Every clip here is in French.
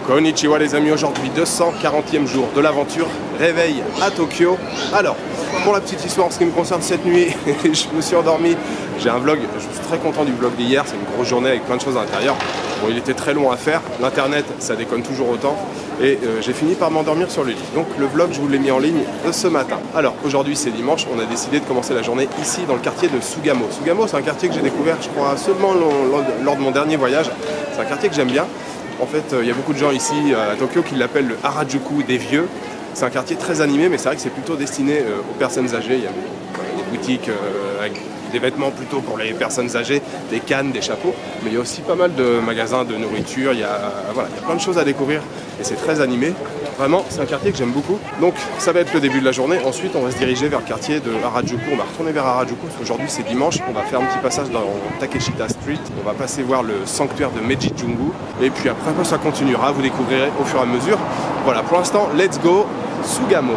Konnichiwa les amis, aujourd'hui 240e jour de l'aventure, réveil à Tokyo. Alors, pour la petite histoire en ce qui me concerne cette nuit, je me suis endormi, j'ai un vlog, je suis très content du vlog d'hier, c'est une grosse journée avec plein de choses à l'intérieur. Bon, il était très long à faire, l'internet ça déconne toujours autant et j'ai fini par m'endormir sur le lit. Donc le vlog je vous l'ai mis en ligne ce matin. Alors aujourd'hui c'est dimanche, on a décidé de commencer la journée ici dans le quartier de Sugamo. Sugamo c'est un quartier que j'ai découvert je crois seulement lors de mon dernier voyage, c'est un quartier que j'aime bien. En fait, il y a beaucoup de gens ici à Tokyo qui l'appellent le Harajuku des vieux. C'est un quartier très animé, mais c'est vrai que c'est plutôt destiné aux personnes âgées. Il y a des boutiques avec des vêtements plutôt pour les personnes âgées, des cannes, des chapeaux. Mais il y a aussi pas mal de magasins de nourriture. Il y a plein de choses à découvrir et c'est très animé. Vraiment, c'est un quartier que j'aime beaucoup. Donc, ça va être le début de la journée. Ensuite, on va se diriger vers le quartier de Harajuku. On va retourner vers Harajuku parce qu'aujourd'hui, c'est dimanche. On va faire un petit passage dans Takeshita Street. On va passer voir le sanctuaire de Meiji Jingu. Et puis après, ça continuera. Vous découvrirez au fur et à mesure. Voilà, pour l'instant, let's go, Sugamo.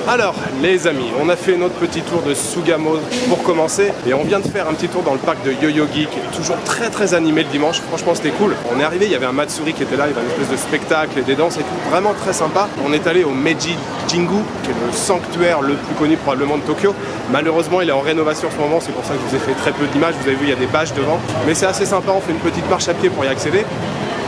Alors les amis, on a fait notre petit tour de Sugamo pour commencer et on vient de faire un petit tour dans le parc de Yoyogi qui est toujours très animé le dimanche, franchement c'était cool. On est arrivé, il y avait un Matsuri qui était là, il y avait une espèce de spectacle et des danses et tout, vraiment très sympa. On est allé au Meiji Jingu qui est le sanctuaire le plus connu probablement de Tokyo. Malheureusement il est en rénovation en ce moment, c'est pour ça que je vous ai fait très peu d'images, vous avez vu il y a des bâches devant. Mais c'est assez sympa, on fait une petite marche à pied pour y accéder.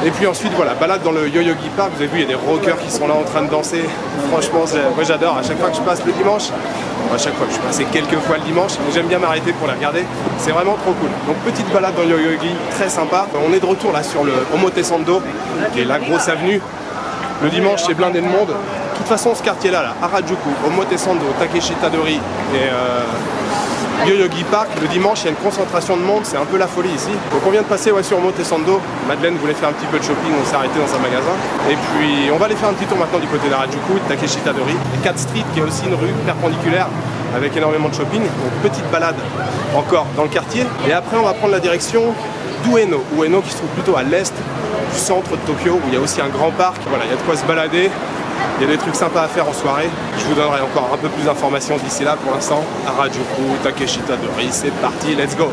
Et puis ensuite, voilà, balade dans le Yoyogi Park. Vous avez vu, il y a des rockers qui sont là en train de danser. Franchement, moi j'adore. À chaque fois que je passe le dimanche, à chaque fois que je suis passé quelques fois le dimanche, j'aime bien m'arrêter pour les regarder. C'est vraiment trop cool. Donc petite balade dans Yoyogi, très sympa. On est de retour là sur le Omotesando, qui est la grosse avenue. Le dimanche, c'est blindé de monde. De toute façon, ce quartier-là, Harajuku, Omotesando, Takeshita Dori et Yoyogi Park, le dimanche, il y a une concentration de monde, c'est un peu la folie ici. Donc on vient de passer sur Omotesando. Madeleine voulait faire un petit peu de shopping, on s'est arrêté dans un magasin. Et puis on va aller faire un petit tour maintenant du côté d'Harajuku, de Takeshita-dori. 4 Street, qui est aussi une rue perpendiculaire avec énormément de shopping. Donc petite balade encore dans le quartier. Et après on va prendre la direction d'Ueno. Ueno qui se trouve plutôt à l'est du centre de Tokyo, où il y a aussi un grand parc. Voilà, il y a de quoi se balader. Il y a des trucs sympas à faire en soirée. Je vous donnerai encore un peu plus d'informations d'ici là. Pour l'instant, Harajuku, Takeshita-dori, c'est parti, let's go!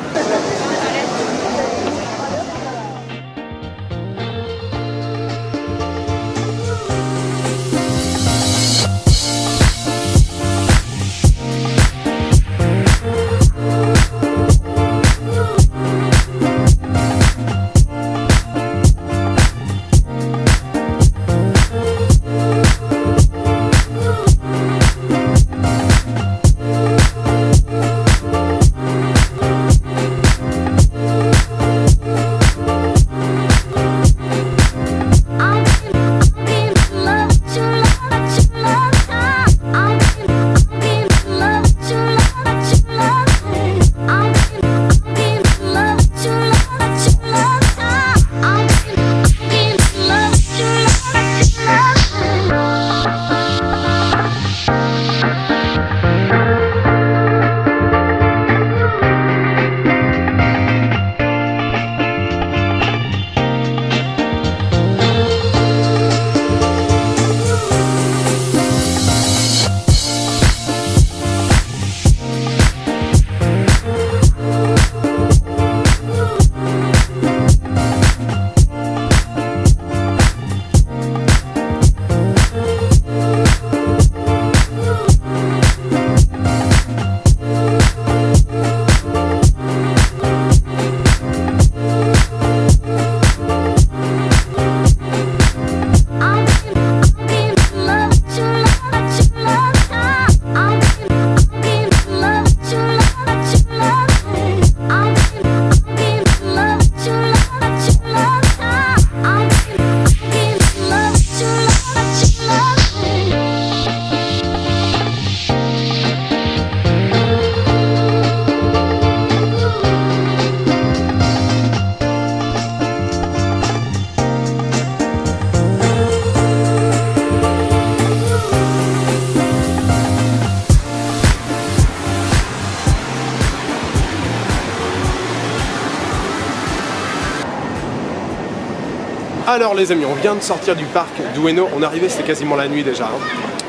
Alors les amis, on vient de sortir du parc d'Ueno. On est arrivé, c'était quasiment la nuit déjà.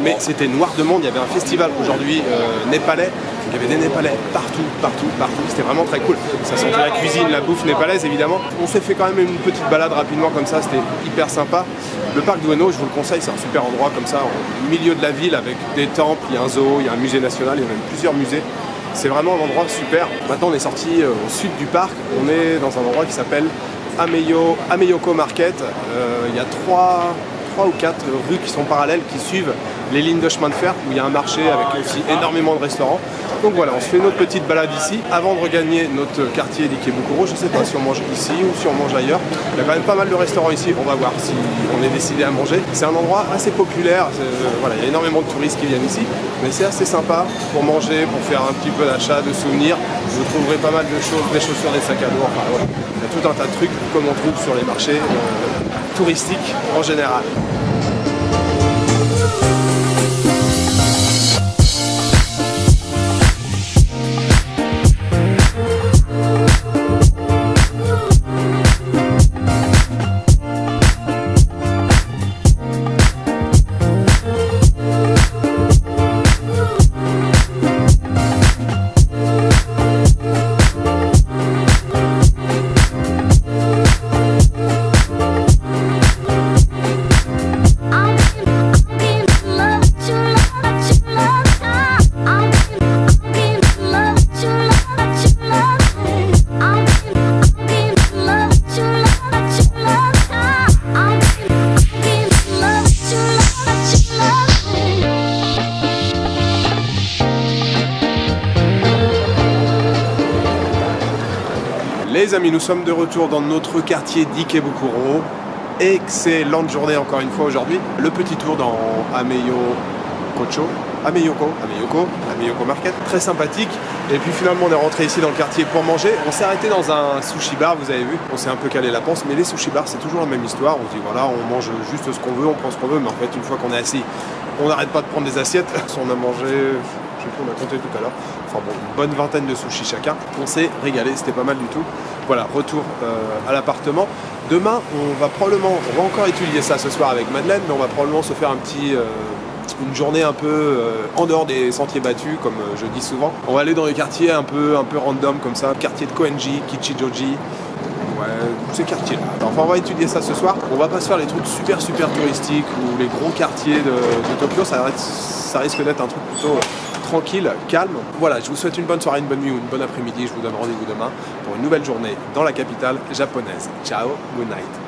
Mais c'était noir de monde, il y avait un festival aujourd'hui népalais. Il y avait des Népalais partout. C'était vraiment très cool. Ça sentait la cuisine, la bouffe népalaise évidemment. On s'est fait quand même une petite balade rapidement comme ça, c'était hyper sympa. Le parc d'Ueno, je vous le conseille, c'est un super endroit comme ça, au milieu de la ville avec des temples, il y a un zoo, il y a un musée national, il y a même plusieurs musées. C'est vraiment un endroit super. Maintenant on est sorti au sud du parc, on est dans un endroit qui s'appelle Ameyoko Market. Il y a trois ou quatre rues qui sont parallèles, qui suivent les lignes de chemin de fer, où il y a un marché avec aussi énormément de restaurants. Donc voilà, on se fait notre petite balade ici avant de regagner notre quartier d'Ikebukuro. Je ne sais pas si on mange ici ou si on mange ailleurs. Il y a quand même pas mal de restaurants ici, on va voir si on est décidé à manger. C'est un endroit assez populaire, voilà, il y a énormément de touristes qui viennent ici, mais c'est assez sympa pour manger, pour faire un petit peu d'achat, de souvenirs. Vous trouverez pas mal de choses, des chaussures, des sacs à dos, enfin voilà. Il y a tout un tas de trucs comme on trouve sur les marchés touristiques en général. Les amis, nous sommes de retour dans notre quartier d'Ikebukuro. Excellente journée encore une fois aujourd'hui. Le petit tour dans Ameyo Kocho. Ameyoko Market, très sympathique. Et puis finalement on est rentré ici dans le quartier pour manger. On s'est arrêté dans un sushi bar, vous avez vu. On s'est un peu calé la panse, mais les sushi bars c'est toujours la même histoire. On se dit voilà, on mange juste ce qu'on veut, on prend ce qu'on veut, mais en fait une fois qu'on est assis, on n'arrête pas de prendre des assiettes. On a mangé, je sais plus, on a compté tout à l'heure. Enfin bon, une bonne vingtaine de sushis chacun. On s'est régalé, c'était pas mal du tout. Voilà, retour à l'appartement. Demain, on va encore étudier ça ce soir avec Madeleine, mais on va probablement se faire une journée un peu en dehors des sentiers battus, comme je dis souvent. On va aller dans les quartiers un peu random comme ça, quartier de Koenji, Kichijoji. Ouais, ces quartiers-là. Enfin, on va étudier ça ce soir. On va pas se faire les trucs super touristiques ou les gros quartiers de Tokyo. Ça risque d'être un truc plutôt tranquille, calme. Voilà, je vous souhaite une bonne soirée, une bonne nuit ou une bonne après-midi. Je vous donne rendez-vous demain pour une nouvelle journée dans la capitale japonaise. Ciao, good night.